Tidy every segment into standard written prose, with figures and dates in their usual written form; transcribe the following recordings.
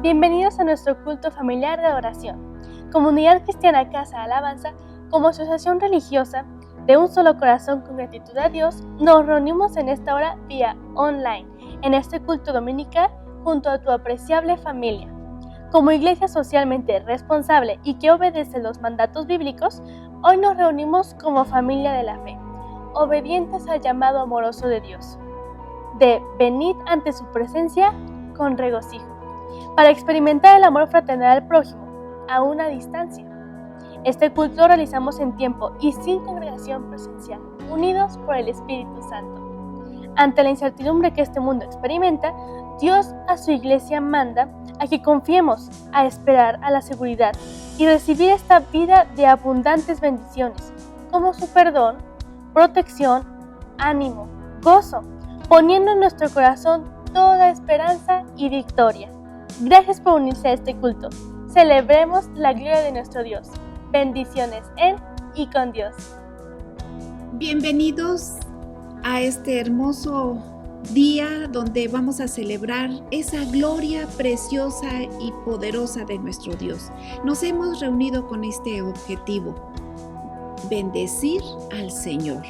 Bienvenidos a nuestro culto familiar de oración. Comunidad Cristiana Casa Alabanza, como asociación religiosa de un solo corazón con gratitud a Dios, nos reunimos en esta hora vía online, en este culto dominical, junto a tu apreciable familia. Como iglesia socialmente responsable y que obedece los mandatos bíblicos, hoy nos reunimos como familia de la fe, obedientes al llamado amoroso de Dios, de venid ante su presencia con regocijo, para experimentar el amor fraternal al prójimo, a una distancia. Este culto lo realizamos en tiempo y sin congregación presencial, unidos por el Espíritu Santo. Ante la incertidumbre que este mundo experimenta, Dios a su iglesia manda a que confiemos, a esperar a la seguridad y recibir esta vida de abundantes bendiciones, como su perdón, protección, ánimo, gozo, poniendo en nuestro corazón toda esperanza y victoria. Gracias por unirse a este culto. Celebremos la gloria de nuestro Dios. Bendiciones en y con Dios. Bienvenidos a este hermoso día donde vamos a celebrar esa gloria preciosa y poderosa de nuestro Dios. Nos hemos reunido con este objetivo: bendecir al Señor.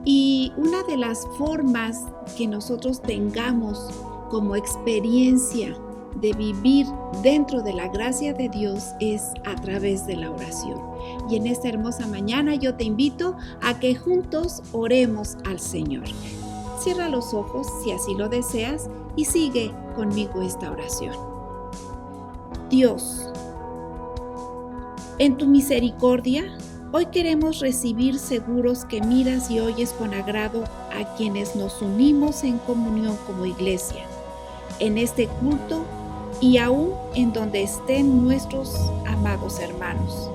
Y una de las formas que nosotros tengamos como experiencia de vivir dentro de la gracia de Dios es a través de la oración. Y en esta hermosa mañana yo te invito a que juntos oremos al Señor. Cierra los ojos si así lo deseas y sigue conmigo esta oración. Dios, en tu misericordia, hoy queremos recibir seguros que miras y oyes con agrado a quienes nos unimos en comunión como iglesia, en este culto y aún en donde estén nuestros amados hermanos,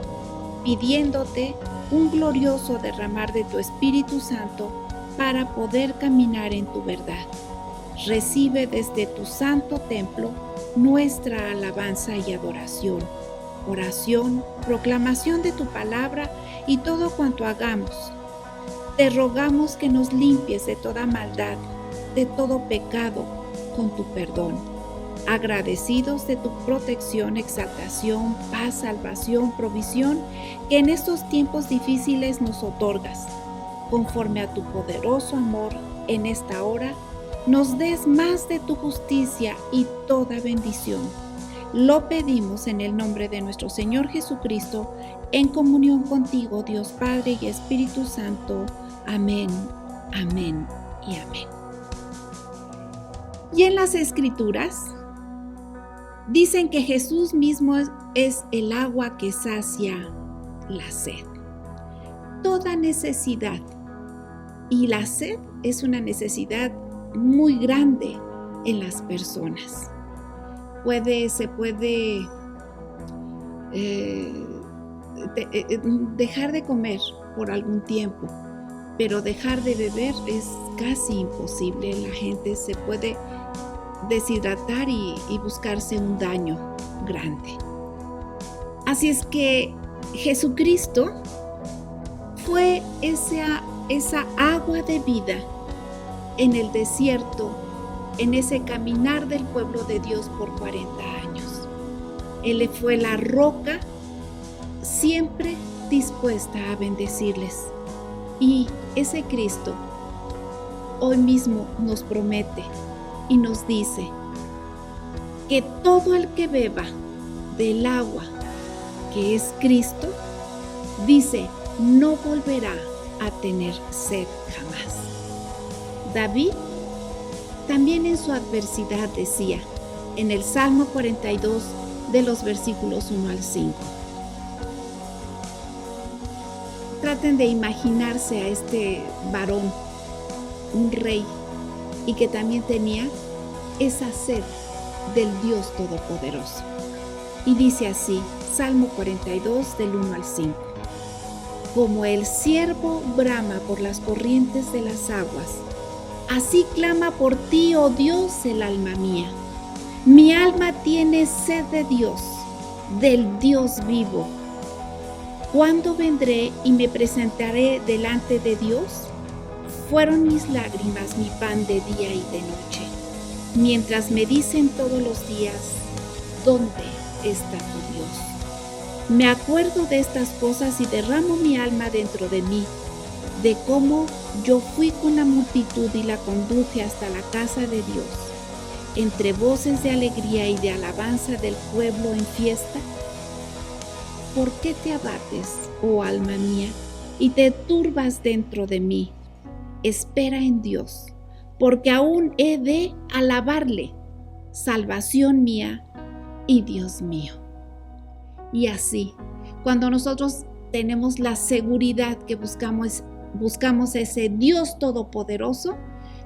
pidiéndote un glorioso derramar de tu Espíritu Santo para poder caminar en tu verdad. Recibe desde tu santo templo nuestra alabanza y adoración, oración, proclamación de tu palabra y todo cuanto hagamos. Te rogamos que nos limpies de toda maldad, de todo pecado, con tu perdón. Agradecidos de tu protección, exaltación, paz, salvación, provisión, que en estos tiempos difíciles nos otorgas. Conforme a tu poderoso amor, en esta hora, nos des más de tu justicia y toda bendición. Lo pedimos en el nombre de nuestro Señor Jesucristo, en comunión contigo, Dios Padre y Espíritu Santo. Amén, amén y amén. Y en las Escrituras dicen que Jesús mismo es el agua que sacia la sed. Toda necesidad, y la sed es una necesidad muy grande en las personas. Se puede dejar de comer por algún tiempo, pero dejar de beber es casi imposible. La gente se puede deshidratar y buscarse un daño grande. Así es que Jesucristo fue esa agua de vida en el desierto, en ese caminar del pueblo de Dios por 40 años. Él fue la roca siempre dispuesta a bendecirles. Y ese Cristo hoy mismo nos promete y nos dice que todo el que beba del agua que es Cristo, dice, no volverá a tener sed jamás. David también en su adversidad decía, en el Salmo 42 de los versículos 1 al 5. Traten de imaginarse a este varón, un rey, y que también tenía esa sed del Dios Todopoderoso. Y dice así, Salmo 42 del 1 al 5. Como el ciervo brama por las corrientes de las aguas, así clama por ti, oh Dios, el alma mía. Mi alma tiene sed de Dios, del Dios vivo. ¿Cuándo vendré y me presentaré delante de Dios? Fueron mis lágrimas mi pan de día y de noche, mientras me dicen todos los días, ¿dónde está tu Dios? Me acuerdo de estas cosas y derramo mi alma dentro de mí, de cómo yo fui con la multitud y la conduje hasta la casa de Dios, entre voces de alegría y de alabanza del pueblo en fiesta. ¿Por qué te abates, oh alma mía, y te turbas dentro de mí? Espera en Dios, porque aún he de alabarle, salvación mía y Dios mío. Y así, cuando nosotros tenemos la seguridad que buscamos ese Dios todopoderoso,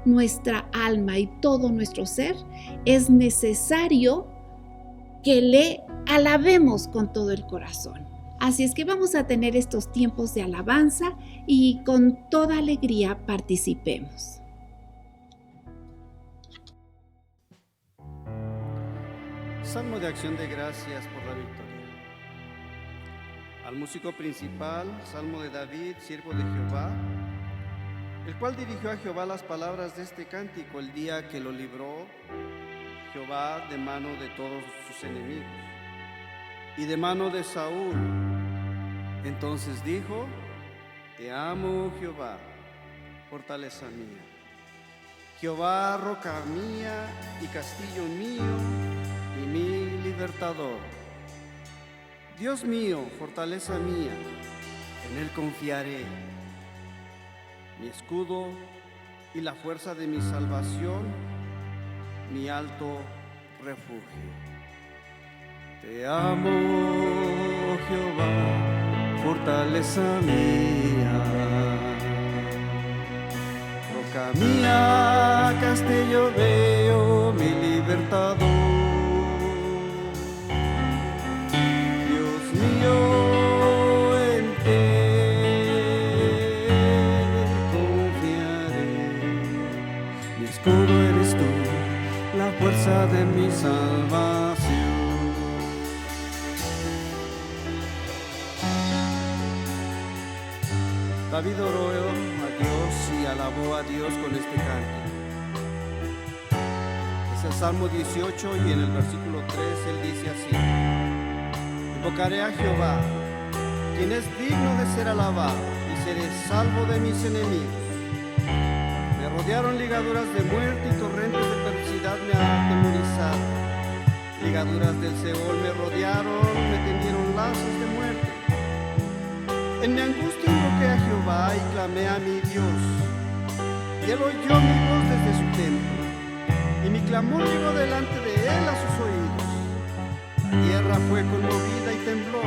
nuestra alma y todo nuestro ser, es necesario que le alabemos con todo el corazón. Así es que vamos a tener estos tiempos de alabanza y con toda alegría participemos. Salmo de acción de gracias por la victoria. Al músico principal, Salmo de David, siervo de Jehová, el cual dirigió a Jehová las palabras de este cántico el día que lo libró Jehová de mano de todos sus enemigos y de mano de Saúl. Entonces dijo: Te amo, Jehová, fortaleza mía. Jehová, roca mía y castillo mío y mi libertador. Dios mío, fortaleza mía, en Él confiaré. Mi escudo y la fuerza de mi salvación, mi alto refugio. Te amo, Jehová, fortaleza mía. Roca mía, castillo mío, mi libertador. Dios mío, en ti confiaré. Mi escudo eres tú, la fuerza de mi salvación. David oró a Dios y alabó a Dios con este cántico. Es el Salmo 18 y en el versículo 3 él dice así: Invocaré a Jehová, quien es digno de ser alabado, y seré salvo de mis enemigos. Me rodearon ligaduras de muerte y torrentes de perversidad me atemorizaron. Ligaduras del Seol me rodearon, me tendieron lazos de muerte. En mi angustia invoqué a Jehová y clamé a mi Dios, y él oyó mi voz desde su templo, y mi clamor llegó delante de él a sus oídos. La tierra fue conmovida y tembló,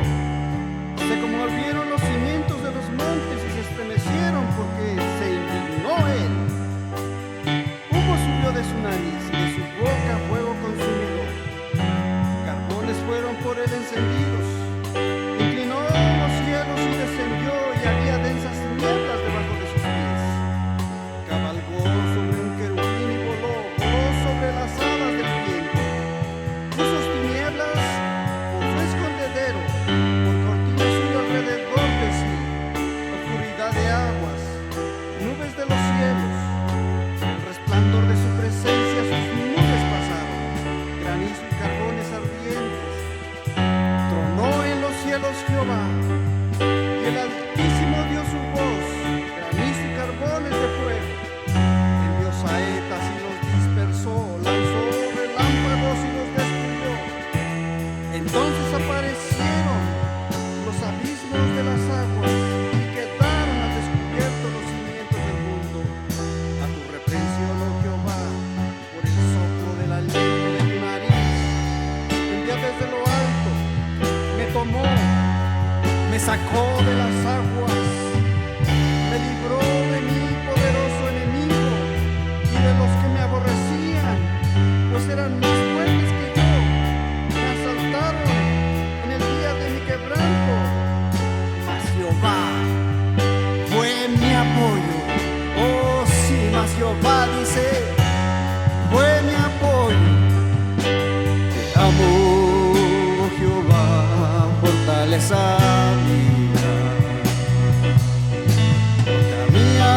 se conmovieron los cimientos de los montes y se estremecieron porque se indignó él. Humo subió de su nariz y de su boca fuego consumidor. Carbones fueron por él encendidos. Inclinó los cielos y descendió, y había densas tinieblas debajo de sus pies. Cabalgó sobre un querubín y voló sobre las alas del viento. Puso tinieblas por su escondedero, por cortina suyo alrededor de sí, oscuridad de aguas, nubes de los cielos. El resplandor de su presencia sus nubes pasaron, granizo y carbones ardientes. Tronó en los cielos Jehová, y el Altísimo dio su voz, granizo y carbones de fuego. Envió saetas y los dispersó, lanzó relámpagos y los destruyó. Entonces aparecieron los abismos de las aguas y quedaron al descubierto los cimientos del mundo. A tu reprensión, oh Jehová, por el soplo del aliento de tu nariz, envía desde lo alto, me tomó, me sacó de las aguas, me libró de mi poderoso enemigo y de los que me aborrecían, pues eran más fuertes que yo. Me asaltaron en el día de mi quebranto, mas Jehová fue mi apoyo. Oh sí, mas Jehová dice, fue mi apoyo. Te amo, Jehová, fortaleza mía. Roca mía,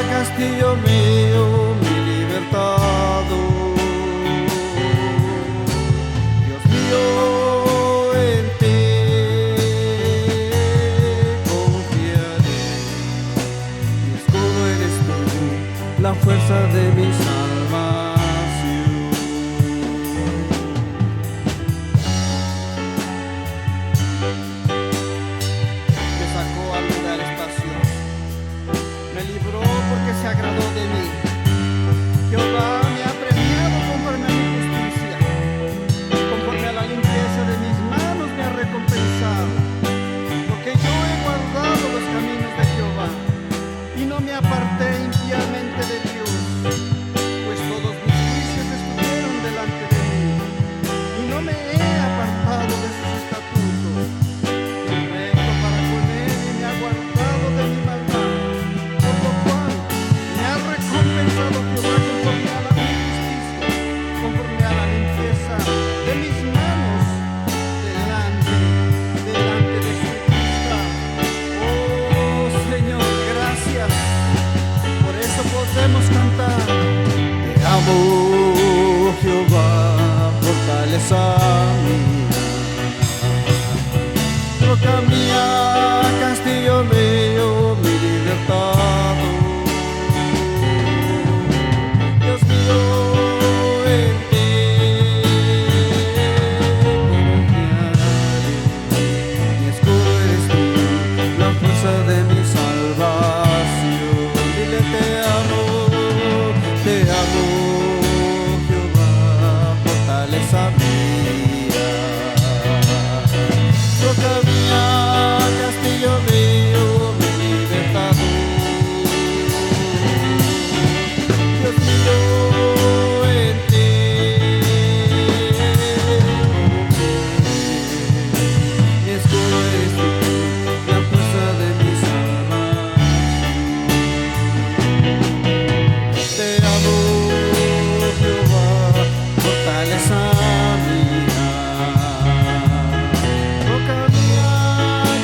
castillo mío, mi libertador. Dios mío, fuerza de mi salvación. Me sacó a lugar espacioso, me libró porque se agradó de mí. Jehová me ha premiado conforme a mi justicia, conforme a la limpieza de mis manos me ha recompensado, porque yo he guardado los caminos de Jehová y no me aparté impiamente de Dios, pues todos mis juicios estuvieron delante de mí y no me he apartado de sus estatutos. El recto para con él y me ha guardado de mi maldad, por lo cual me ha recompensado Jehová conforme a la mi justicia, conforme a la limpieza de mis manos delante de su vista. Oh Señor, gracias. Por eso podemos cantar: te amo, Jehová, fortaleza mía, roca mía, castillo mío, mi libertad. Dios mío, en ti confiaré, mi escudo eres tú, la fuerza de mi salvación. Dile: te amo, Jehová, fortaleza mía, roca mía, castillo mío, mi libertad. Dios mío, en ti confiaré, mi escudo eres tú, la fuerza de mi salvación. Te amo, Jehová, fortaleza mía, roca mía,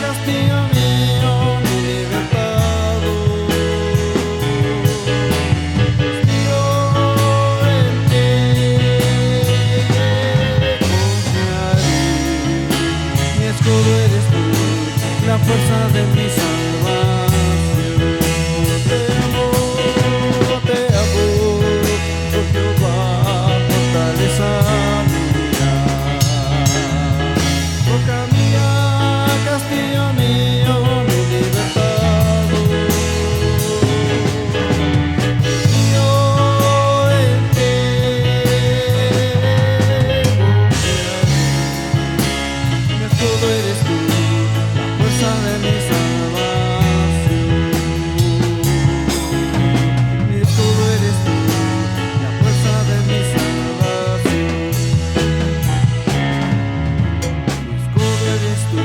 castillo mío, mi libertad. Dios mío, en ti confiaré, mi escudo eres tú, la fuerza de mi salvación. Te amo, oh Jehová, fortaleza mía, roca mía, castillo mío, mi libertad. Yo en ti confiaré, mi escudo eres tú, la fuerza de mi salvación. Mi escudo eres tú, la fuerza de mi salvación. Mi escudo eres tú,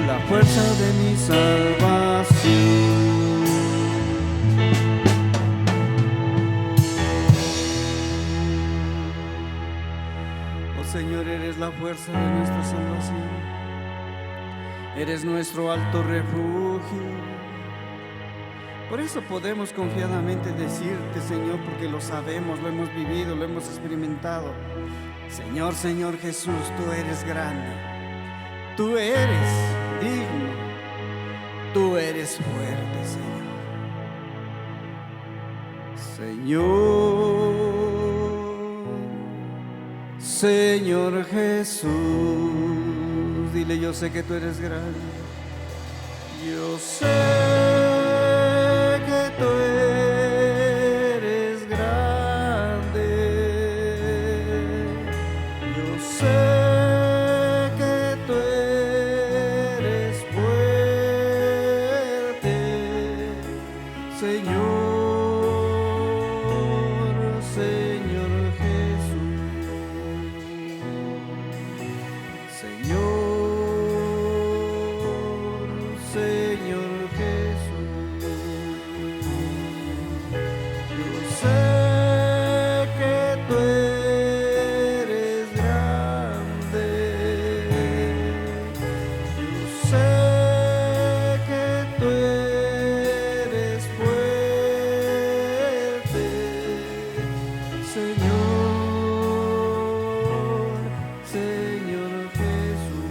la fuerza de mi salvación. Oh Señor, eres la fuerza de nuestra salvación. Eres nuestro alto refugio. Por eso podemos confiadamente decirte, Señor, porque lo sabemos, lo hemos vivido, lo hemos experimentado. Señor, Señor Jesús, tú eres grande, tú eres digno, tú eres fuerte, Señor. Señor Jesús, dile: yo sé que tú eres grande, yo sé que tú eres grande, yo sé que tú eres fuerte, Señor, Señor Jesús, Señor Jesús. Yo sé que tú eres grande, yo sé que tú eres fuerte, Señor, Señor Jesús.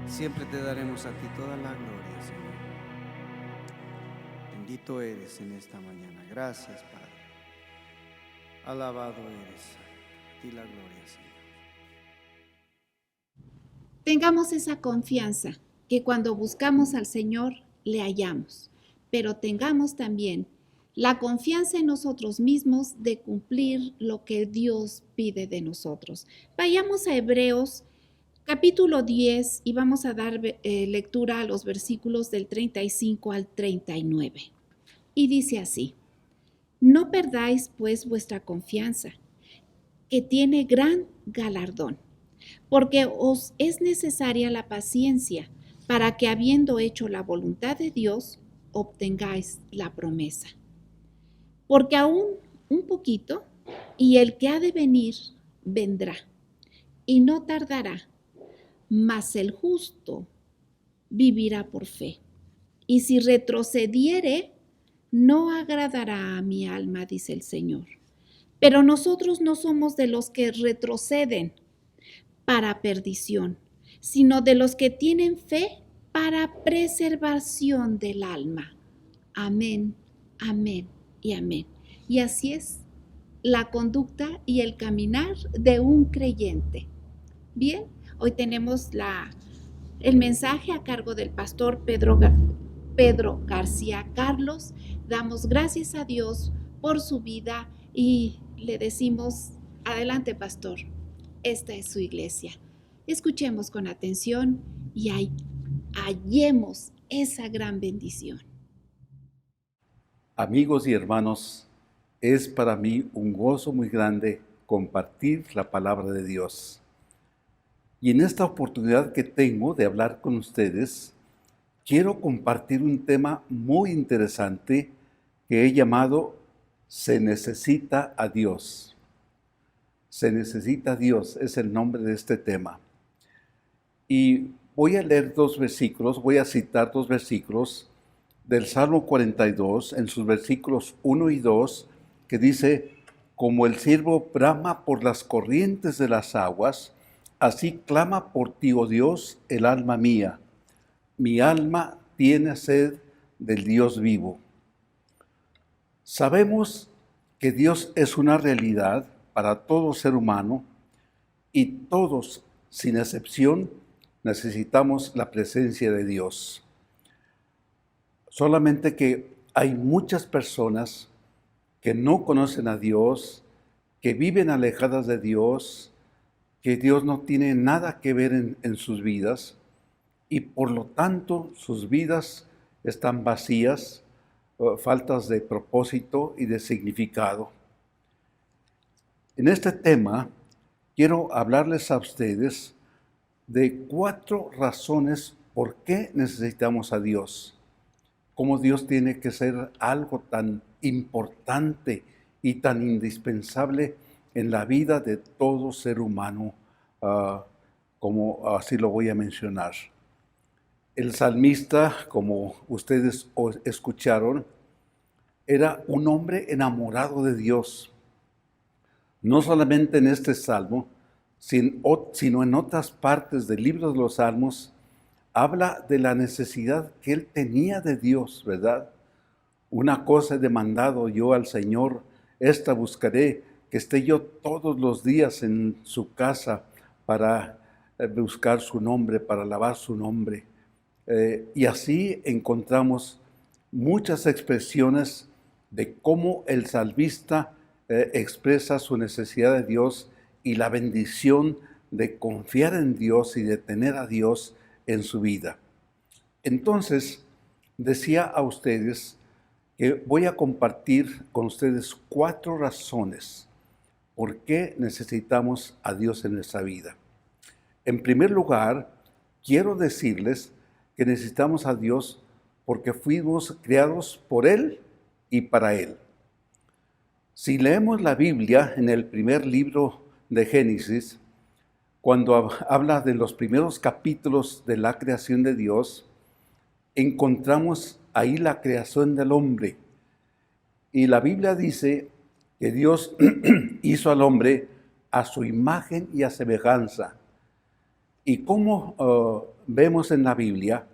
Siempre te daremos a ti toda la gloria, Señor. Bendito eres en esta mañana. Gracias, Padre. Alabado eres. A ti la gloria, Señor. Tengamos esa confianza que cuando buscamos al Señor le hallamos, pero tengamos también la confianza en nosotros mismos de cumplir lo que Dios pide de nosotros. Vayamos a Hebreos capítulo 10 y vamos a dar lectura a los versículos del 35 al 39. Y dice así: no perdáis pues vuestra confianza, que tiene gran galardón, porque os es necesaria la paciencia para que, habiendo hecho la voluntad de Dios, obtengáis la promesa. Porque aún un poquito, y el que ha de venir vendrá, y no tardará, mas el justo vivirá por fe. Y si retrocediere, no agradará a mi alma, dice el Señor. Pero nosotros no somos de los que retroceden para perdición, sino de los que tienen fe para preservación del alma. Amén, amén y amén. Y así es la conducta y el caminar de un creyente. Bien, hoy tenemos el mensaje a cargo del pastor Pedro García Carlos. Damos gracias a Dios por su vida y le decimos: adelante, pastor, esta es su iglesia. Escuchemos con atención y hallemos esa gran bendición. Amigos y hermanos, es para mí un gozo muy grande compartir la palabra de Dios. Y en esta oportunidad que tengo de hablar con ustedes, quiero compartir un tema muy interesante que he llamado Se necesita a Dios. Se necesita a Dios es el nombre de este tema. Y voy a leer voy a citar dos versículos del Salmo 42 en sus versículos 1 y 2, que dice: como el ciervo brama por las corrientes de las aguas, así clama por ti, oh Dios, el alma mía. Mi alma tiene sed del Dios vivo. Sabemos que Dios es una realidad para todo ser humano y todos, sin excepción, necesitamos la presencia de Dios. Solamente que hay muchas personas que no conocen a Dios, que viven alejadas de Dios, que Dios no tiene nada que ver en sus vidas y por lo tanto sus vidas están vacías, faltas de propósito y de significado. En este tema quiero hablarles a ustedes de 4 razones por qué necesitamos a Dios. Cómo Dios tiene que ser algo tan importante y tan indispensable en la vida de todo ser humano, como así lo voy a mencionar. El salmista, como ustedes escucharon, era un hombre enamorado de Dios. No solamente en este salmo, sino en otras partes del libro de los Salmos, habla de la necesidad que él tenía de Dios, ¿verdad? Una cosa he demandado yo al Señor, esta buscaré, que esté yo todos los días en su casa para buscar su nombre, para alabar su nombre. Y así encontramos muchas expresiones de cómo el salmista expresa su necesidad de Dios y la bendición de confiar en Dios y de tener a Dios en su vida. Entonces, decía a ustedes que voy a compartir con ustedes 4 razones por qué necesitamos a Dios en nuestra vida. En primer lugar, quiero decirles que necesitamos a Dios porque fuimos creados por Él y para Él. Si leemos la Biblia en el primer libro de Génesis, cuando habla de los primeros capítulos de la creación de Dios, encontramos ahí la creación del hombre. Y la Biblia dice que Dios hizo al hombre a su imagen y a semejanza. Y como vemos en la Biblia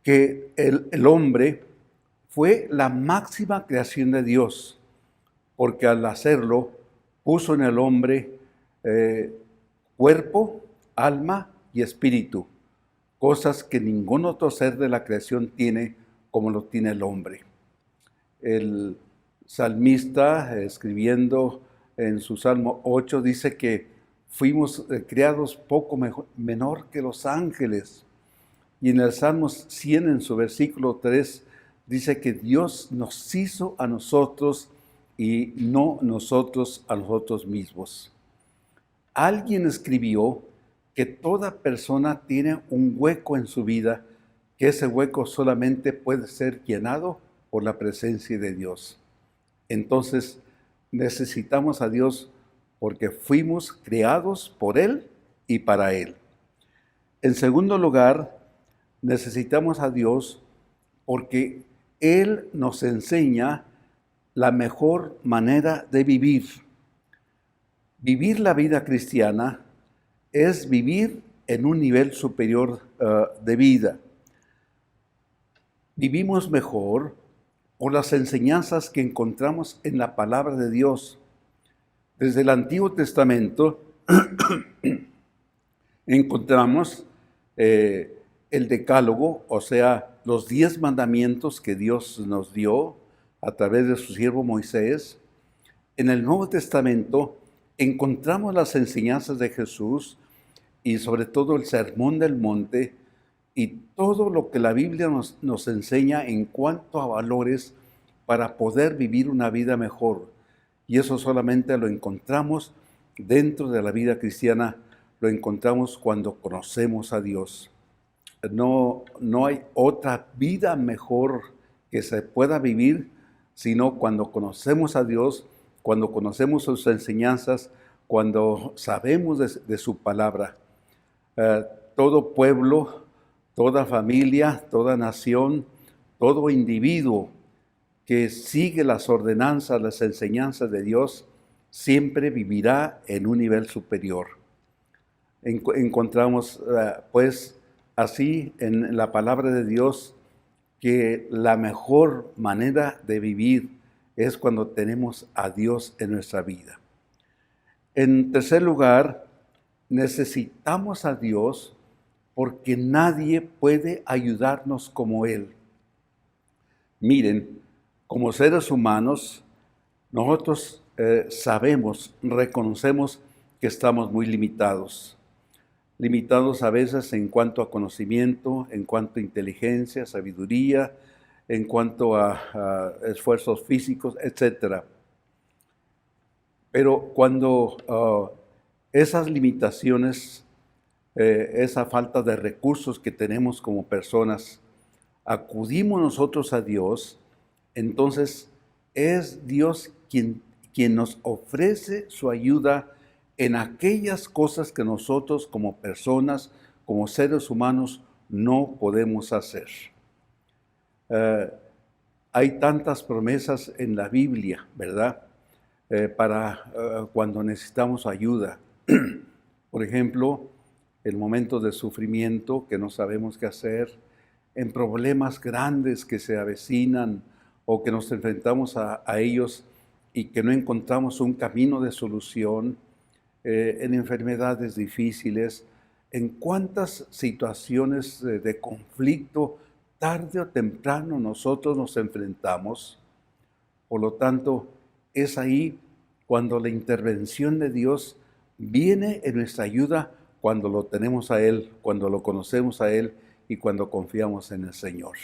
que el hombre fue la máxima creación de Dios, porque al hacerlo puso en el hombre cuerpo, alma y espíritu, cosas que ningún otro ser de la creación tiene como lo tiene el hombre. El salmista, escribiendo en su Salmo 8, dice que fuimos creados poco menor que los ángeles. Y en el Salmo 100, en su versículo 3, dice que Dios nos hizo a nosotros y no nosotros a nosotros mismos. Alguien escribió que toda persona tiene un hueco en su vida, que ese hueco solamente puede ser llenado por la presencia de Dios. Entonces, necesitamos a Dios porque fuimos creados por Él y para Él. En segundo lugar, necesitamos a Dios porque Él nos enseña la mejor manera de vivir. Vivir la vida cristiana es vivir en un nivel superior de vida. Vivimos mejor por las enseñanzas que encontramos en la palabra de Dios. Desde el Antiguo Testamento encontramos el Decálogo, o sea, los 10 mandamientos que Dios nos dio a través de su siervo Moisés. En el Nuevo Testamento encontramos las enseñanzas de Jesús y sobre todo el Sermón del Monte y todo lo que la Biblia nos enseña en cuanto a valores para poder vivir una vida mejor. Y eso solamente lo encontramos dentro de la vida cristiana, lo encontramos cuando conocemos a Dios. No hay otra vida mejor que se pueda vivir, sino cuando conocemos a Dios, cuando conocemos sus enseñanzas, cuando sabemos de su palabra. Todo pueblo, toda familia, toda nación, todo individuo que sigue las ordenanzas, las enseñanzas de Dios, siempre vivirá en un nivel superior. Encontramos, pues, así en la palabra de Dios, que la mejor manera de vivir es cuando tenemos a Dios en nuestra vida. En tercer lugar, necesitamos a Dios porque nadie puede ayudarnos como Él. Miren, como seres humanos, nosotros sabemos, reconocemos que estamos muy limitados. Limitados a veces en cuanto a conocimiento, en cuanto a inteligencia, sabiduría, en cuanto a esfuerzos físicos, etc. Pero cuando esas limitaciones, esa falta de recursos que tenemos como personas, acudimos nosotros a Dios, entonces es Dios quien nos ofrece su ayuda en aquellas cosas que nosotros como personas, como seres humanos, no podemos hacer. Hay tantas promesas en la Biblia, ¿verdad? Para cuando necesitamos ayuda. Por ejemplo, en momentos de sufrimiento que no sabemos qué hacer, en problemas grandes que se avecinan o que nos enfrentamos a ellos y que no encontramos un camino de solución, en enfermedades difíciles, en cuántas situaciones de conflicto tarde o temprano nosotros nos enfrentamos. Por lo tanto, es ahí cuando la intervención de Dios viene en nuestra ayuda, cuando lo tenemos a Él, cuando lo conocemos a Él y cuando confiamos en el Señor.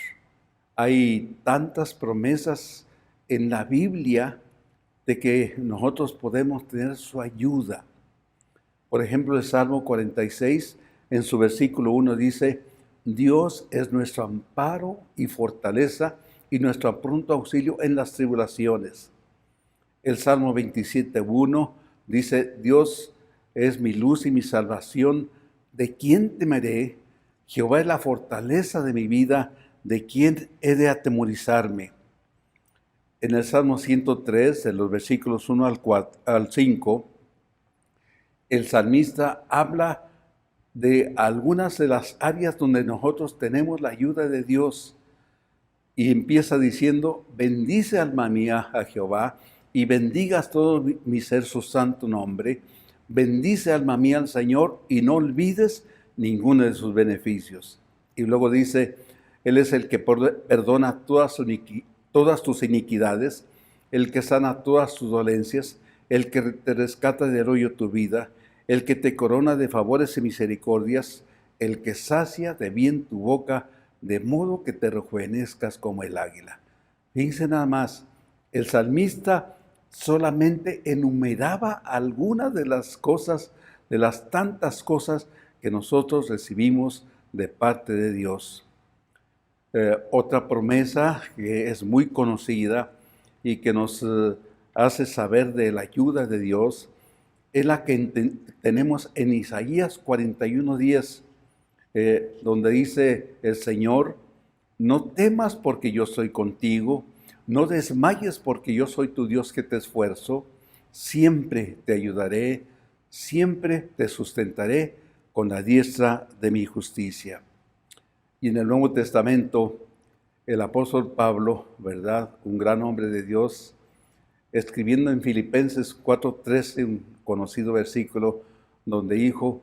Hay tantas promesas en la Biblia de que nosotros podemos tener su ayuda. Por ejemplo, el Salmo 46, en su versículo 1 dice: Dios es nuestro amparo y fortaleza y nuestro pronto auxilio en las tribulaciones. El Salmo 27:1 dice: Dios es mi luz y mi salvación, ¿de quién temeré? Jehová es la fortaleza de mi vida, ¿de quién he de atemorizarme? En el Salmo 103, en los versículos 1 al 5, el salmista habla de algunas de las áreas donde nosotros tenemos la ayuda de Dios y empieza diciendo: bendice alma mía a Jehová y bendigas todo mi ser su santo nombre. Bendice alma mía al Señor y no olvides ninguno de sus beneficios. Y luego dice: Él es el que perdona todas tus iniquidades, el que sana todas tus dolencias, el que te rescata del hoyo tu vida, el que te corona de favores y misericordias, el que sacia de bien tu boca, de modo que te rejuvenezcas como el águila. Fíjense nada más, el salmista solamente enumeraba algunas de las cosas, de las tantas cosas que nosotros recibimos de parte de Dios. Otra promesa que es muy conocida y que nos hace saber de la ayuda de Dios es la que tenemos en Isaías 41:10, donde dice el Señor: no temas porque yo soy contigo, no desmayes porque yo soy tu Dios que te esfuerzo, siempre te ayudaré, siempre te sustentaré con la diestra de mi justicia. Y en el Nuevo Testamento, el apóstol Pablo, ¿verdad?, un gran hombre de Dios, escribiendo en Filipenses 4:13, un conocido versículo, donde dijo: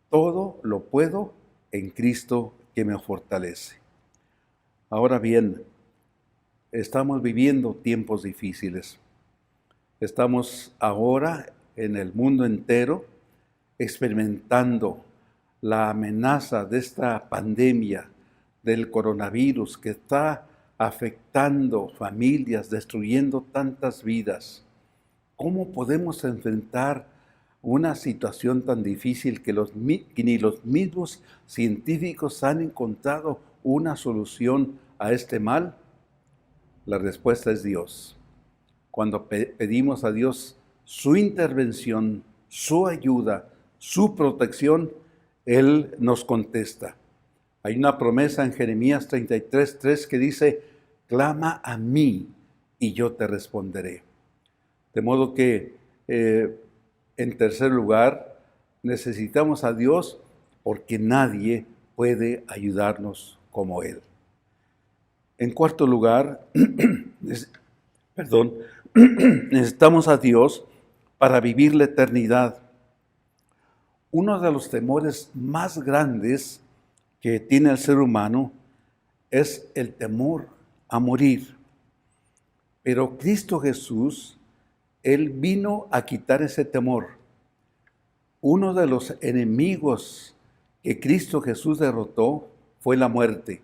todo lo puedo en Cristo que me fortalece. Ahora bien, estamos viviendo tiempos difíciles. Estamos ahora en el mundo entero experimentando la amenaza de esta pandemia del coronavirus que está afectando familias, destruyendo tantas vidas. ¿Cómo podemos enfrentar una situación tan difícil que ni los mismos científicos han encontrado una solución a este mal? La respuesta es Dios. Cuando pedimos a Dios su intervención, su ayuda, su protección, Él nos contesta. Hay una promesa en Jeremías 33:3 que dice: clama a mí y yo te responderé. De modo que, en tercer lugar, necesitamos a Dios porque nadie puede ayudarnos como Él. En cuarto lugar, Perdón, necesitamos a Dios para vivir la eternidad. Uno de los temores más grandes que tiene el ser humano es el temor a morir. Pero Cristo Jesús, Él vino a quitar ese temor. Uno de los enemigos que Cristo Jesús derrotó fue la muerte.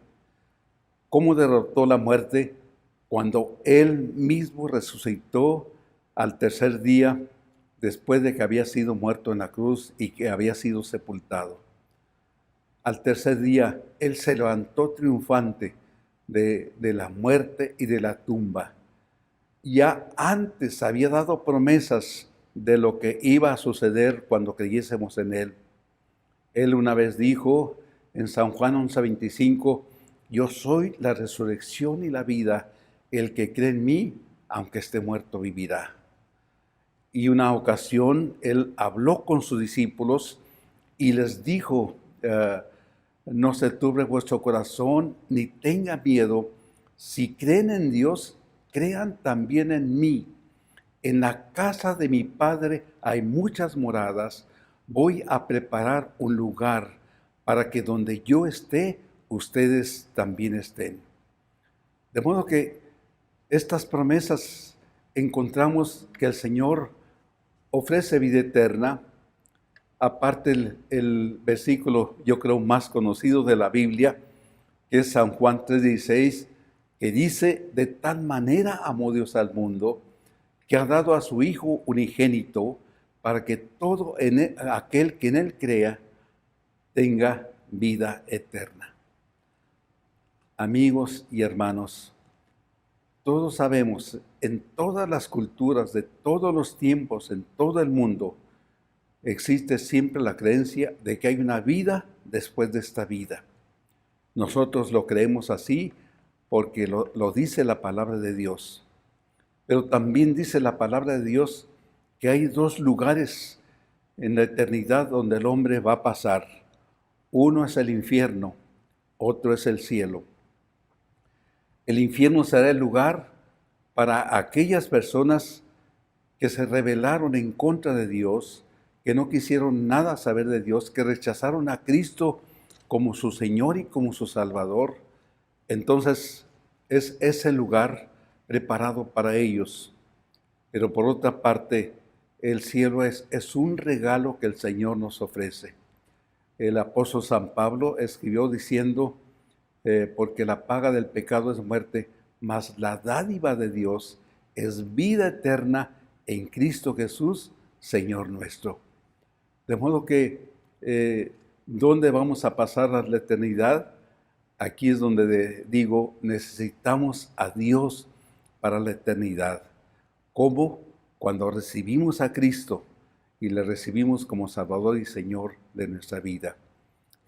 ¿Cómo derrotó la muerte? Cuando Él mismo resucitó al tercer día, después de que había sido muerto en la cruz y que había sido sepultado. Al tercer día, Él se levantó triunfante de la muerte y de la tumba. Ya antes había dado promesas de lo que iba a suceder cuando creyésemos en Él. Él una vez dijo en San Juan 11:25, yo soy la resurrección y la vida, el que cree en mí, aunque esté muerto, vivirá. Y una ocasión Él habló con sus discípulos y les dijo, no se turbe vuestro corazón, ni tenga miedo. Si creen en Dios, crean también en mí. En la casa de mi Padre hay muchas moradas. Voy a preparar un lugar para que donde yo esté, ustedes también estén. De modo que estas promesas encontramos que el Señor ofrece vida eterna. Aparte el versículo, yo creo, más conocido de la Biblia, que es San Juan 3:16, que dice, de tal manera amó Dios al mundo, que ha dado a su Hijo unigénito, para que todo aquel que en Él crea, tenga vida eterna. Amigos y hermanos, todos sabemos, en todas las culturas, de todos los tiempos, en todo el mundo, existe siempre la creencia de que hay una vida después de esta vida. Nosotros lo creemos así porque lo dice la palabra de Dios. Pero también dice la palabra de Dios que hay dos lugares en la eternidad donde el hombre va a pasar. Uno es el infierno, otro es el cielo. El infierno será el lugar para aquellas personas que se rebelaron en contra de Dios, que no quisieron nada saber de Dios, que rechazaron a Cristo como su Señor y como su Salvador. Entonces es ese lugar preparado para ellos. Pero por otra parte, el cielo es un regalo que el Señor nos ofrece. El apóstol San Pablo escribió diciendo, porque la paga del pecado es muerte, mas la dádiva de Dios es vida eterna en Cristo Jesús, Señor nuestro. De modo que, ¿dónde vamos a pasar la eternidad? Aquí es donde digo, necesitamos a Dios para la eternidad. ¿Cómo? Cuando recibimos a Cristo y le recibimos como Salvador y Señor de nuestra vida.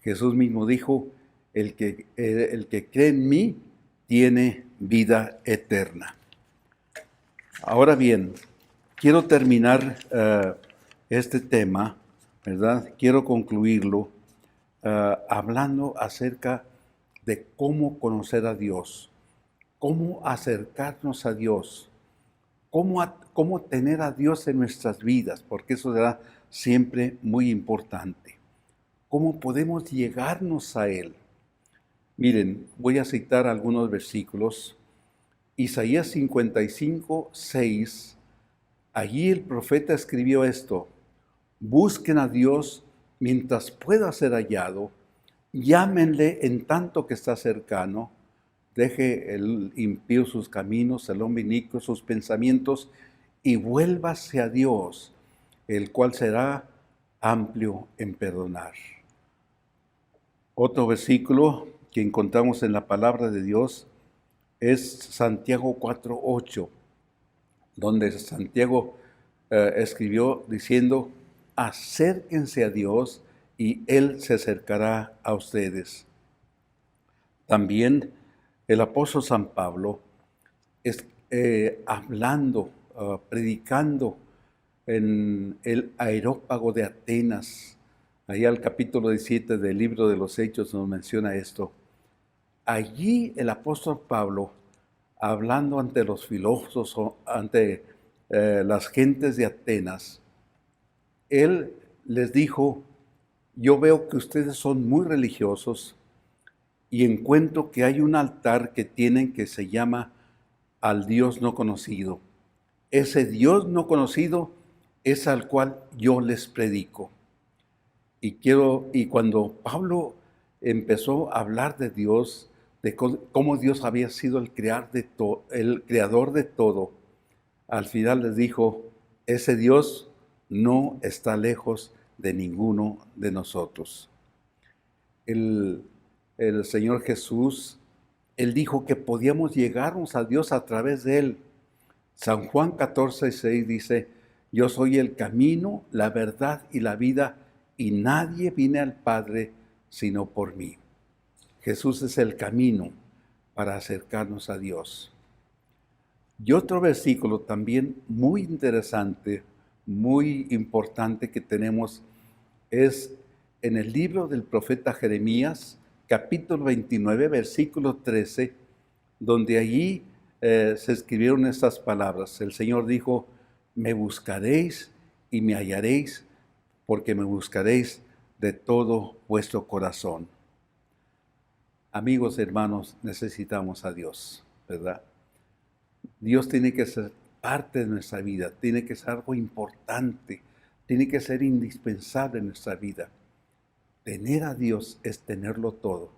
Jesús mismo dijo, el que cree en mí tiene vida eterna. Ahora bien, quiero terminar este tema, ¿verdad? Quiero concluirlo hablando acerca de cómo conocer a Dios, cómo acercarnos a Dios, cómo tener a Dios en nuestras vidas, porque eso será siempre muy importante. ¿Cómo podemos llegarnos a Él? Miren, voy a citar algunos versículos. Isaías 55:6, allí el profeta escribió esto: busquen a Dios mientras pueda ser hallado, llámenle en tanto que está cercano, deje el impío sus caminos, el hombre inicuo sus pensamientos, y vuélvase a Dios, el cual será amplio en perdonar. Otro versículo que encontramos en la palabra de Dios es Santiago 4:8, donde Santiago escribió diciendo, acérquense a Dios y Él se acercará a ustedes. También el apóstol San Pablo es hablando, predicando en el Areópago de Atenas. Allá al capítulo 17 del libro de los Hechos nos menciona esto. Allí el apóstol Pablo hablando ante los filósofos, ante las gentes de Atenas, él les dijo: yo veo que ustedes son muy religiosos y encuentro que hay un altar que tienen que se llama al Dios no conocido. Ese Dios no conocido es al cual yo les predico. Y cuando Pablo empezó a hablar de Dios, de cómo Dios había sido el creador de todo, al final les dijo: ese Dios no está lejos de ninguno de nosotros. El Señor Jesús, Él dijo que podíamos llegarnos a Dios a través de Él. San Juan 14:6 dice: yo soy el camino, la verdad y la vida, y nadie viene al Padre sino por mí. Jesús es el camino para acercarnos a Dios. Y otro versículo también muy interesante, muy importante que tenemos, es en el libro del profeta Jeremías, capítulo 29, versículo 13, donde allí se escribieron estas palabras. El Señor dijo: me buscaréis y me hallaréis, porque me buscaréis de todo vuestro corazón. Amigos, hermanos, necesitamos a Dios, ¿verdad? Dios tiene que ser parte de nuestra vida, tiene que ser algo importante, tiene que ser indispensable en nuestra vida. Tener a Dios es tenerlo todo.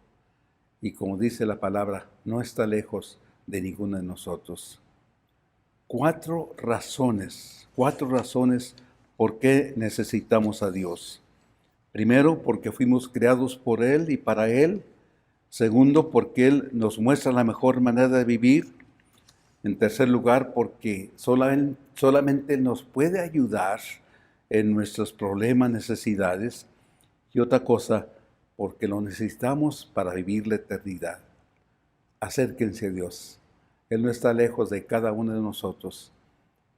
Y como dice la palabra, no está lejos de ninguno de nosotros. Cuatro razones por qué necesitamos a Dios. Primero, porque fuimos creados por Él y para Él. Segundo, porque Él nos muestra la mejor manera de vivir. En tercer lugar, porque solamente Él nos puede ayudar en nuestros problemas, necesidades. Y otra cosa, porque lo necesitamos para vivir la eternidad. Acérquense a Dios. Él no está lejos de cada uno de nosotros.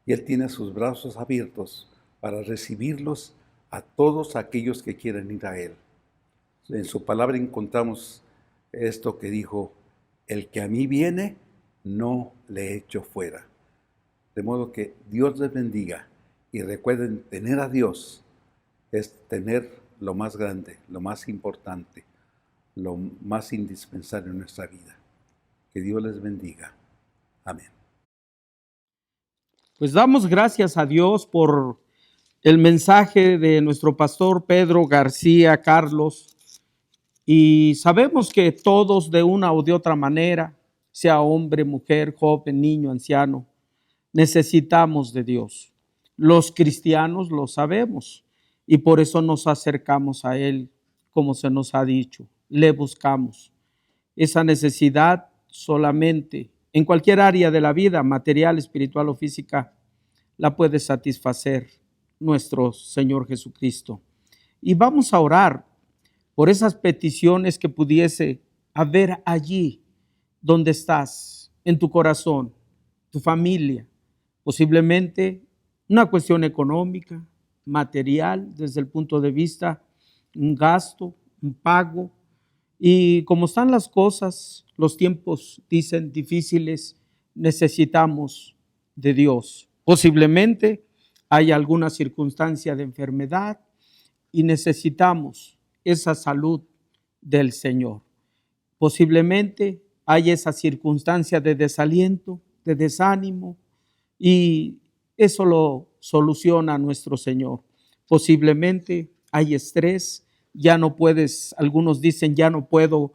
Y Él tiene sus brazos abiertos para recibirlos a todos aquellos que quieran ir a Él. En su palabra encontramos esto que dijo: el que a mí viene, no le echo fuera. De modo que Dios les bendiga, y recuerden, tener a Dios es tener lo más grande, lo más importante, lo más indispensable en nuestra vida. Que Dios les bendiga. Amén. Pues damos gracias a Dios por el mensaje de nuestro pastor Pedro García Carlos, y sabemos que todos, de una o de otra manera, sea hombre, mujer, joven, niño, anciano, necesitamos de Dios. Los cristianos lo sabemos y por eso nos acercamos a Él, como se nos ha dicho, le buscamos. Esa necesidad solamente en cualquier área de la vida, material, espiritual o física, la puede satisfacer nuestro Señor Jesucristo. Y vamos a orar por esas peticiones que pudiese haber allí donde estás, en tu corazón, tu familia, posiblemente una cuestión económica, material, desde el punto de vista, un gasto, un pago. Y como están las cosas, los tiempos dicen difíciles, necesitamos de Dios. Posiblemente hay alguna circunstancia de enfermedad y necesitamos esa salud del Señor. Posiblemente hay esa circunstancia de desaliento, de desánimo, y eso lo soluciona nuestro Señor. Posiblemente hay estrés, ya no puedes, algunos dicen ya no puedo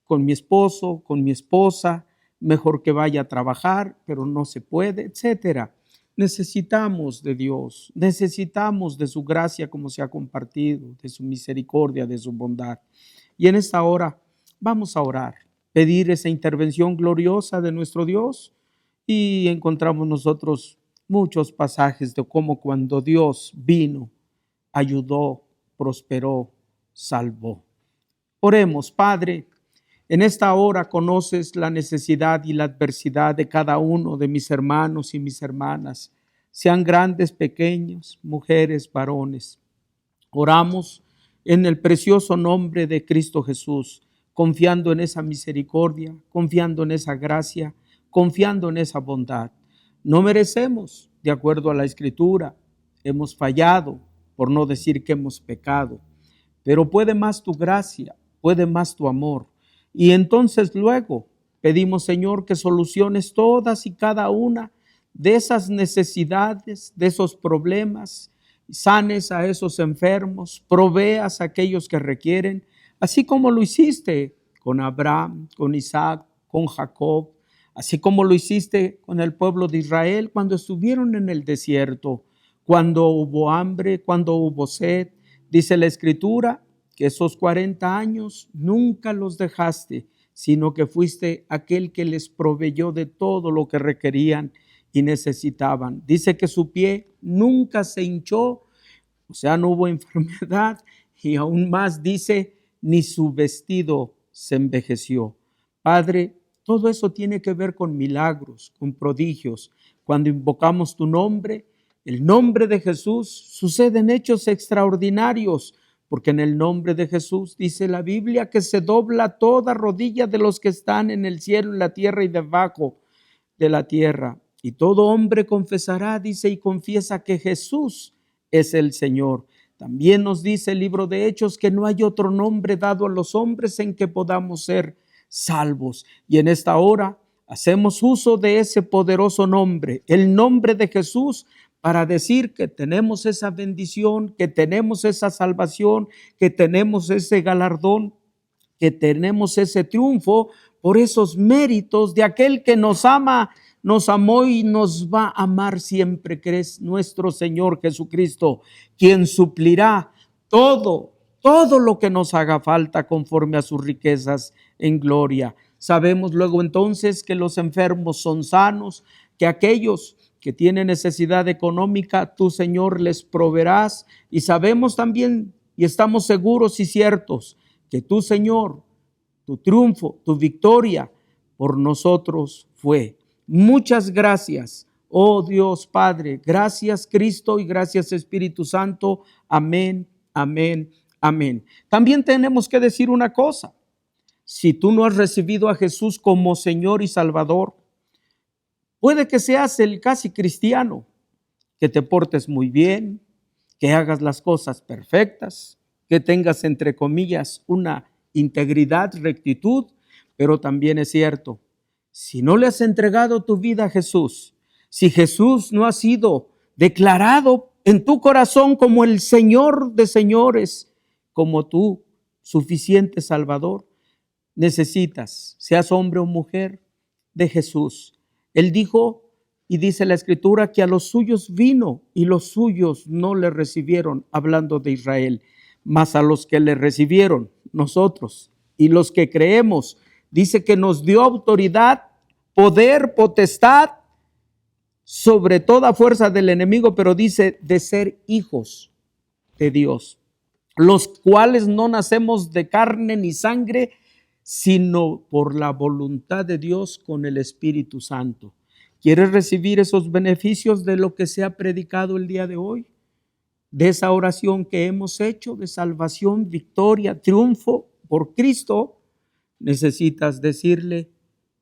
con mi esposo, con mi esposa, mejor que vaya a trabajar, pero no se puede, etcétera. Necesitamos de Dios, necesitamos de su gracia como se ha compartido, de su misericordia, de su bondad. Y en esta hora vamos a orar, pedir esa intervención gloriosa de nuestro Dios, y encontramos nosotros muchos pasajes de cómo cuando Dios vino, ayudó, prosperó, salvó. Oremos. Padre, en esta hora conoces la necesidad y la adversidad de cada uno de mis hermanos y mis hermanas, sean grandes, pequeños, mujeres, varones. Oramos en el precioso nombre de Cristo Jesús, confiando en esa misericordia, confiando en esa gracia, confiando en esa bondad. No merecemos, de acuerdo a la Escritura, hemos fallado, por no decir que hemos pecado, pero puede más tu gracia, puede más tu amor. Y entonces luego pedimos, Señor, que soluciones todas y cada una de esas necesidades, de esos problemas, sanes a esos enfermos, proveas a aquellos que requieren, así como lo hiciste con Abraham, con Isaac, con Jacob, así como lo hiciste con el pueblo de Israel cuando estuvieron en el desierto, cuando hubo hambre, cuando hubo sed. Dice la Escritura que esos 40 años nunca los dejaste, sino que fuiste aquel que les proveyó de todo lo que requerían y necesitaban. Dice que su pie nunca se hinchó, o sea, no hubo enfermedad, y aún más dice, ni su vestido se envejeció. Padre, todo eso tiene que ver con milagros, con prodigios. Cuando invocamos tu nombre, el nombre de Jesús, suceden hechos extraordinarios, porque en el nombre de Jesús dice la Biblia que se dobla toda rodilla de los que están en el cielo, en la tierra y debajo de la tierra. Y todo hombre confesará, dice, y confiesa que Jesús es el Señor. También nos dice el libro de Hechos que no hay otro nombre dado a los hombres en que podamos ser salvos. Y en esta hora hacemos uso de ese poderoso nombre, el nombre de Jesús, para decir que tenemos esa bendición, que tenemos esa salvación, que tenemos ese galardón, que tenemos ese triunfo por esos méritos de aquel que nos ama, nos amó y nos va a amar siempre, que es nuestro Señor Jesucristo, quien suplirá todo lo que nos haga falta conforme a sus riquezas en gloria. Sabemos luego entonces que los enfermos son sanos, que aquellos que tienen necesidad económica, tú, Señor, les proveerás. Y sabemos también y estamos seguros y ciertos que tú, Señor, tu triunfo, tu victoria por nosotros fue. Muchas gracias, oh Dios Padre. Gracias, Cristo, y gracias, Espíritu Santo. Amén, amén, amén. También tenemos que decir una cosa. Si tú no has recibido a Jesús como Señor y Salvador, puede que seas el casi cristiano, que te portes muy bien, que hagas las cosas perfectas, que tengas, entre comillas, una integridad, rectitud, pero también es cierto, si no le has entregado tu vida a Jesús, si Jesús no ha sido declarado en tu corazón como el Señor de señores, como tú, suficiente Salvador, necesitas, seas hombre o mujer, de Jesús. Él dijo, y dice la Escritura, que a los suyos vino y los suyos no le recibieron, hablando de Israel, mas a los que le recibieron, nosotros, y los que creemos, dice que nos dio autoridad, poder, potestad sobre toda fuerza del enemigo, pero dice de ser hijos de Dios, los cuales no nacemos de carne ni sangre, sino por la voluntad de Dios con el Espíritu Santo. ¿Quieres recibir esos beneficios de lo que se ha predicado el día de hoy? De esa oración que hemos hecho de salvación, victoria, triunfo por Cristo. Necesitas decirle,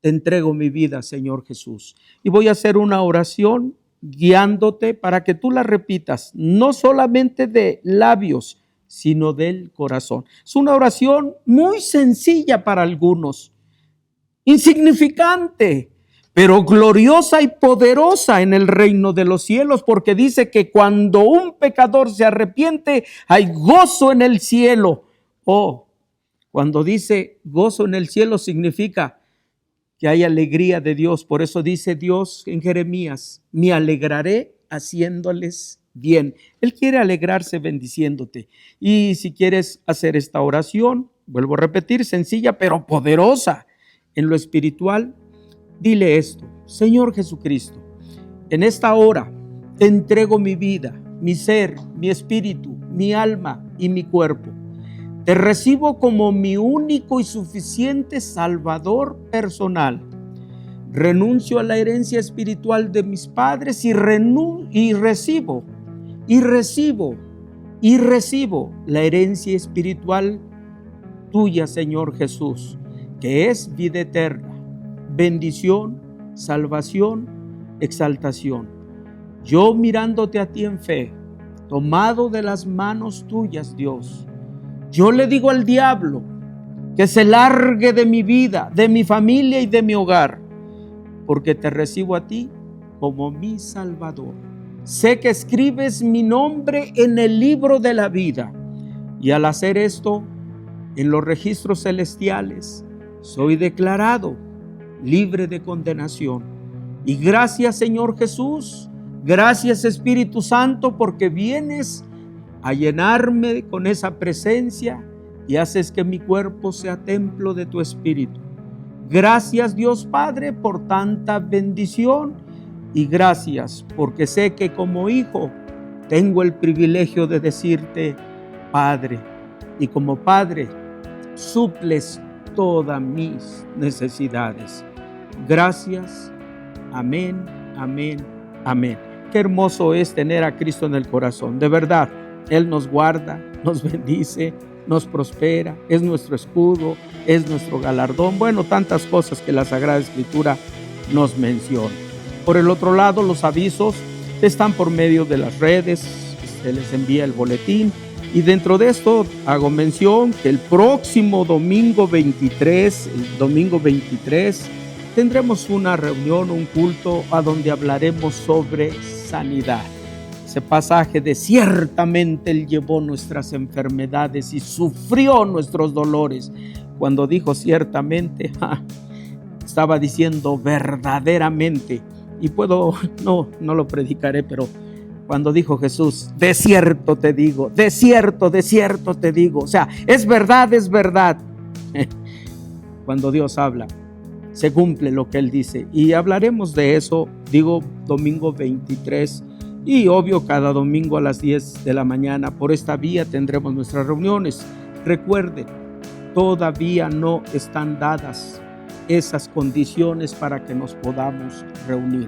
te entrego mi vida, Señor Jesús. Y voy a hacer una oración guiándote para que tú la repitas, no solamente de labios, sino del corazón. Es una oración muy sencilla para algunos, insignificante, pero gloriosa y poderosa en el reino de los cielos, porque dice que cuando un pecador se arrepiente, hay gozo en el cielo. Cuando dice gozo en el cielo, significa que hay alegría de Dios. Por eso dice Dios en Jeremías, me alegraré haciéndoles bien. Él quiere alegrarse bendiciéndote. Y si quieres hacer esta oración, vuelvo a repetir, sencilla pero poderosa en lo espiritual, dile esto: Señor Jesucristo, en esta hora te entrego mi vida, mi ser, mi espíritu, mi alma y mi cuerpo. Te recibo como mi único y suficiente Salvador personal. Renuncio a la herencia espiritual de mis padres y recibo la herencia espiritual tuya, Señor Jesús, que es vida eterna, bendición salvación, exaltación. Yo mirándote a ti en fe, tomado de las manos tuyas, Dios, yo le digo al diablo que se largue de mi vida, de mi familia y de mi hogar, porque te recibo a ti como mi Salvador. Sé que escribes mi nombre en el libro de la vida, y al hacer esto, en los registros celestiales, soy declarado libre de condenación. Y gracias, Señor Jesús, gracias, Espíritu Santo, porque vienes a llenarme con esa presencia y haces que mi cuerpo sea templo de tu Espíritu. Gracias, Dios Padre, por tanta bendición, y gracias porque sé que como hijo tengo el privilegio de decirte Padre, y como Padre suples todas mis necesidades. Gracias. Amén, amén, amén. Qué hermoso es tener a Cristo en el corazón. De verdad, Él nos guarda, nos bendice, nos prospera, es nuestro escudo, es nuestro galardón. Bueno, tantas cosas que la Sagrada Escritura nos menciona. Por el otro lado, los avisos están por medio de las redes, se les envía el boletín, y dentro de esto hago mención que el próximo domingo 23, tendremos una reunión, un culto a donde hablaremos sobre sanidad. Ese pasaje de ciertamente Él llevó nuestras enfermedades y sufrió nuestros dolores. Cuando dijo ciertamente, estaba diciendo verdaderamente. Y no lo predicaré, pero cuando dijo Jesús, de cierto te digo, de cierto te digo. O sea, es verdad, es verdad. Cuando Dios habla, se cumple lo que Él dice. Y hablaremos de eso, domingo 23. Y obvio, cada domingo a las 10 de la mañana por esta vía tendremos nuestras reuniones. Recuerden, todavía no están dadas esas condiciones para que nos podamos reunir.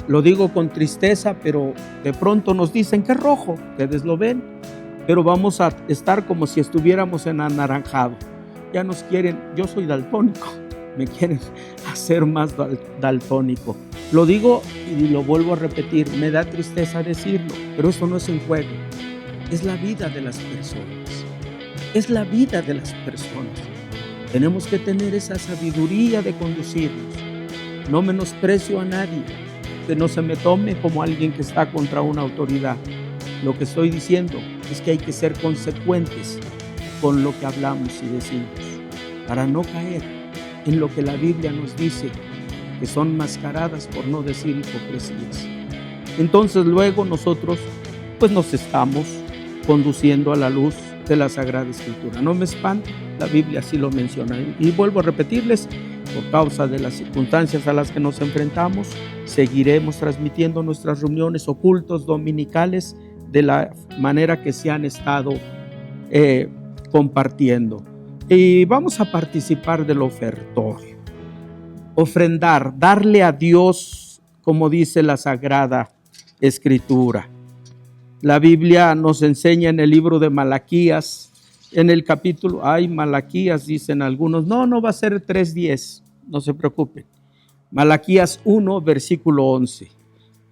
Lo digo con tristeza, pero de pronto nos dicen que es rojo, ustedes lo ven, pero vamos a estar como si estuviéramos en anaranjado. Ya nos quieren, yo soy daltónico, me quieren hacer más daltónico. Lo digo y lo vuelvo a repetir, me da tristeza decirlo, pero eso no es un juego, es la vida de las personas, es la vida de las personas. Tenemos que tener esa sabiduría de conducirnos. No menosprecio a nadie, que no se me tome como alguien que está contra una autoridad. Lo que estoy diciendo es que hay que ser consecuentes con lo que hablamos y decimos, para no caer en lo que la Biblia nos dice, que son mascaradas, por no decir hipocresías. Entonces luego nosotros pues nos estamos conduciendo a la luz de la Sagrada Escritura. No me espanta, la Biblia así lo menciona. Y vuelvo a repetirles, por causa de las circunstancias a las que nos enfrentamos, seguiremos transmitiendo nuestras reuniones o cultos dominicales de la manera que se han estado compartiendo. Y vamos a participar del ofertorio. Ofrendar, darle a Dios, como dice la Sagrada Escritura. La Biblia nos enseña en el libro de Malaquías, en el capítulo, Malaquías dicen algunos, no va a ser 3:10, no se preocupen. Malaquías 1, versículo 11.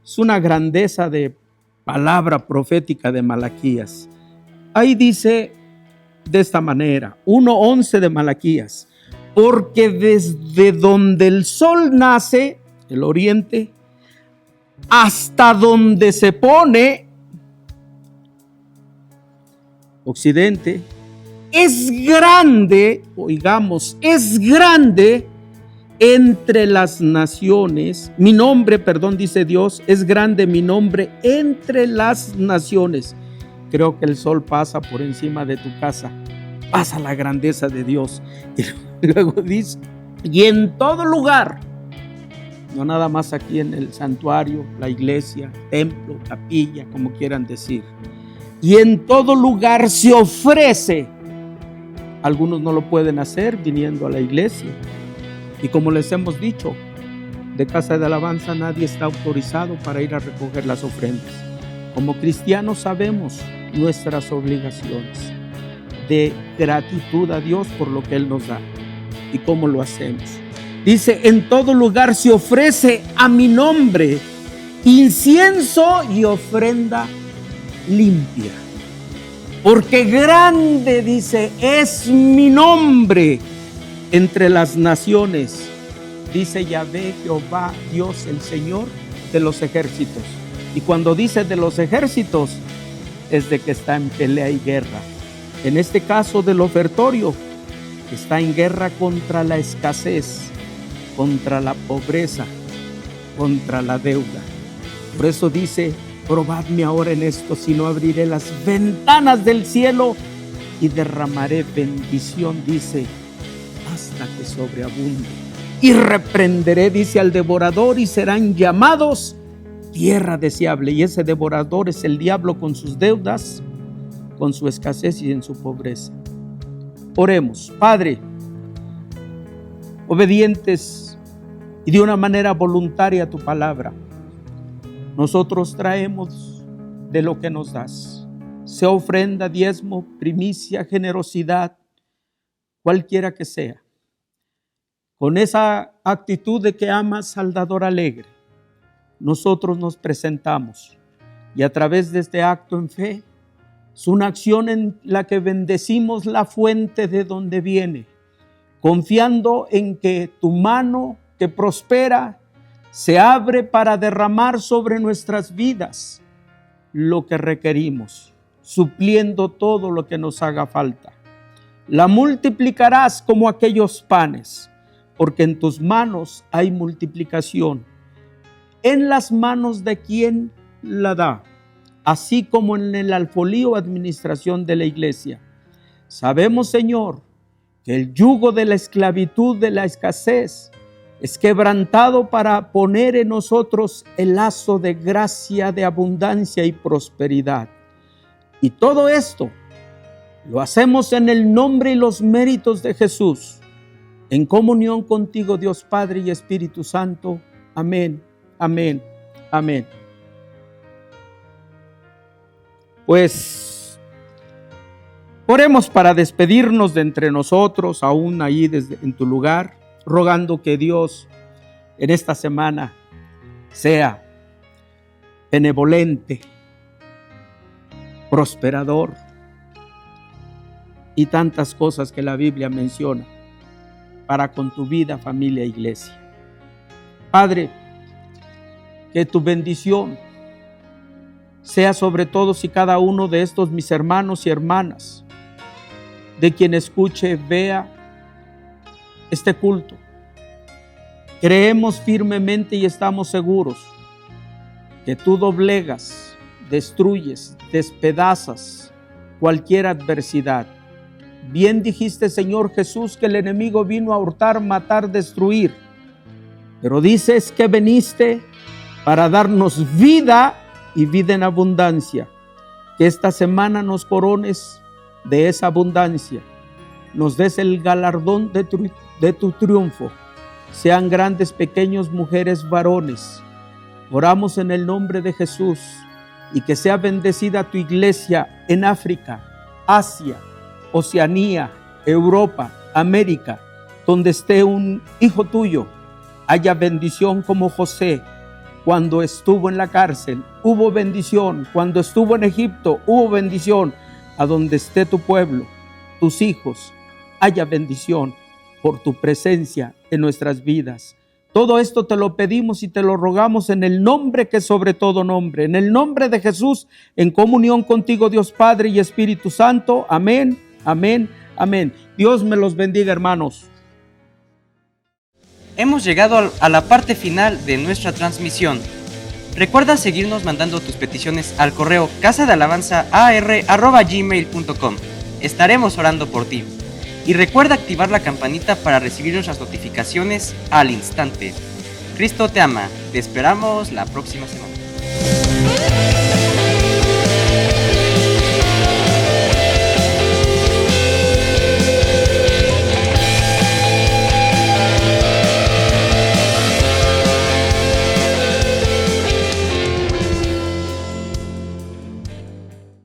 Es una grandeza de palabra profética de Malaquías. Ahí dice de esta manera, 1:11 de Malaquías, porque desde donde el sol nace, el oriente, hasta donde se pone, occidente, es grande, es grande entre las naciones. Mi nombre, dice Dios, es grande mi nombre entre las naciones. Creo que el sol pasa por encima de tu casa, pasa la grandeza de Dios. Y luego dice, y en todo lugar, no nada más aquí en el santuario, la iglesia, templo, capilla, como quieran decir. Y en todo lugar se ofrece. Algunos no lo pueden hacer viniendo a la iglesia. Y como les hemos dicho, de casa de alabanza nadie está autorizado para ir a recoger las ofrendas. Como cristianos sabemos nuestras obligaciones de gratitud a Dios por lo que Él nos da. ¿Y cómo lo hacemos? Dice, en todo lugar se ofrece a mi nombre incienso y ofrenda limpia. Porque grande, dice, es mi nombre entre las naciones. Dice Yahvé, Jehová, Dios, el Señor de los ejércitos. Y cuando dice de los ejércitos, es de que está en pelea y guerra. En este caso del ofertorio, está en guerra contra la escasez, contra la pobreza, contra la deuda. Por eso dice, probadme ahora en esto, si no abriré las ventanas del cielo y derramaré bendición, dice, hasta que sobreabunde. Y reprenderé, dice, al devorador, y serán llamados tierra deseable. Y ese devorador es el diablo con sus deudas, con su escasez y en su pobreza. Oremos. Padre, obedientes y de una manera voluntaria a tu palabra, nosotros traemos de lo que nos das, sea ofrenda, diezmo, primicia, generosidad, cualquiera que sea, con esa actitud de que amas al dador alegre. Nosotros nos presentamos y a través de este acto en fe, es una acción en la que bendecimos la fuente de donde viene, confiando en que tu mano que prospera se abre para derramar sobre nuestras vidas lo que requerimos, supliendo todo lo que nos haga falta. La multiplicarás como aquellos panes, porque en tus manos hay multiplicación. En las manos de quien la da, así como en el alfolí o administración de la iglesia. Sabemos, Señor, que el yugo de la esclavitud, de la escasez, es quebrantado para poner en nosotros el lazo de gracia, de abundancia y prosperidad. Y todo esto lo hacemos en el nombre y los méritos de Jesús, en comunión contigo, Dios Padre y Espíritu Santo. Amén, amén, amén. Pues oremos para despedirnos de entre nosotros, aún ahí en tu lugar, rogando que Dios en esta semana sea benevolente, prosperador y tantas cosas que la Biblia menciona para con tu vida, familia, iglesia. Padre, que tu bendición sea sobre todos y cada uno de estos mis hermanos y hermanas, de quien escuche, vea este culto. Creemos firmemente y estamos seguros que tú doblegas, destruyes, despedazas cualquier adversidad. Bien dijiste, Señor Jesús, que el enemigo vino a hurtar, matar, destruir. Pero dices que viniste para darnos vida y vida en abundancia. Que esta semana nos corones de esa abundancia. Nos des el galardón de tu triunfo. Sean grandes, pequeños, mujeres, varones. Oramos en el nombre de Jesús y que sea bendecida tu iglesia en África, Asia, Oceanía, Europa, América, donde esté un hijo tuyo. Haya bendición como José. Cuando estuvo en la cárcel, hubo bendición. Cuando estuvo en Egipto, hubo bendición. A donde esté tu pueblo, tus hijos, haya bendición por tu presencia en nuestras vidas. Todo esto te lo pedimos y te lo rogamos en el nombre que sobre todo nombre, en el nombre de Jesús, en comunión contigo, Dios Padre y Espíritu Santo. Amén, amén, amén. Dios me los bendiga, hermanos. Hemos llegado a la parte final de nuestra transmisión. Recuerda seguirnos mandando tus peticiones al correo casadealabanzaar@gmail.com. Estaremos orando por ti. Y recuerda activar la campanita para recibir nuestras notificaciones al instante. Cristo te ama. Te esperamos la próxima semana.